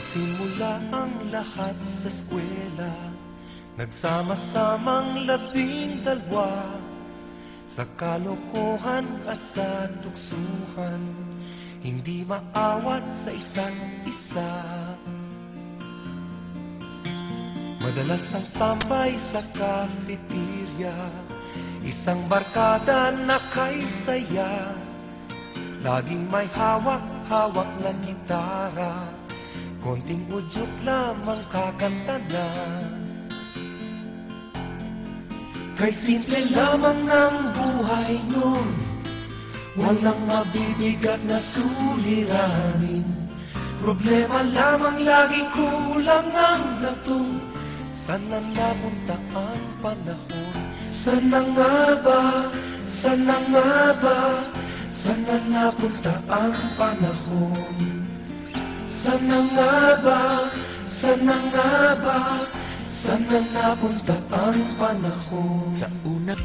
Nagsimula ang lahat sa eskwela, nagsama-samang 12 sa kalokohan at sa tuksuhan, hindi maawat sa isa't isa. Madalas ang tambay sa cafeteria, isang barkada na kay saya, laging may hawak-hawak na gitara, konting udyok lamang kakanta na. Kay simple lamang ng buhay nun, walang mabibigat na suliranin, problema lamang lagi kulang ang gatong. Sana napunta ang panahon, sana nga ba, sana nga ba, sana napunta ang panahon. Sana nga ba, sana nga ba, sana napunta ang panahon. Sa una,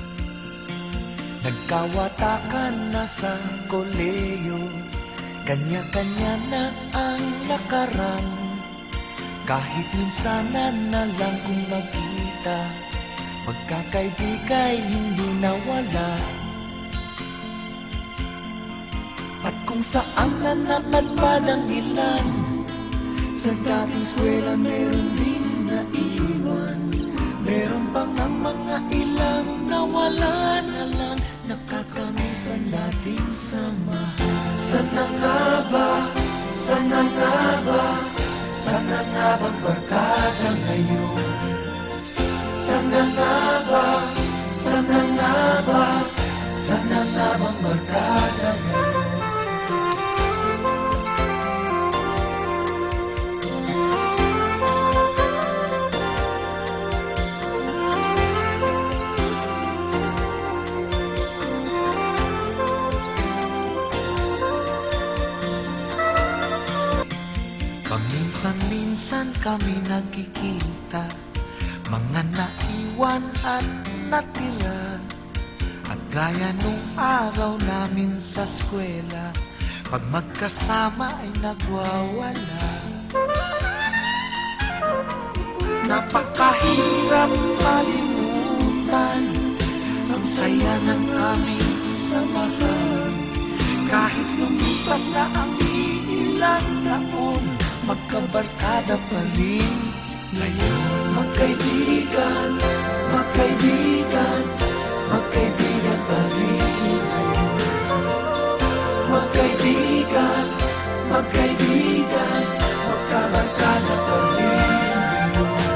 nagkawatakan na sa koleyo, kanya-kanya na ang lakaran. Kahit minsanan na lang kung magkita, pagkakaibigay hindi nawala. At kung saan na napadpad ang ilan, sa dating eskwela meron din naiwan. Meron pang ang mga ilang nawala na lang, nakakamiss ang dating samahan. Sana nga ba, sana nga ba, sana nga bang barkada ngayon? Sana nga ba, sana nga ba, sana nga bang barkada ngayon? Paminsan-minsan kami nagkikita, mga naiwan at natira. At gaya nung araw namin sa eskwela, pag magkasama ay nagwawala. Napakahirap kalimutan ang saya ng aming samahan. Kahit lumipas na ang ilang taon, magkabarkada pa rin ngayon. Magkaibigan, magkaibigan, magkaibigan pa rin ngayon. Magkaibigan, magkaibigan, magkabarkada pa rin ngayon.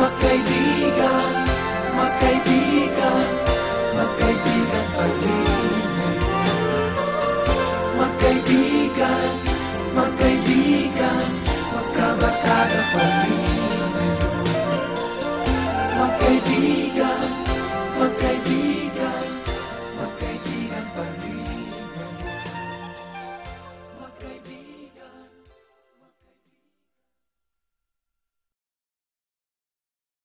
Magkaibigan, magkaibigan, magkaibigan pa rin.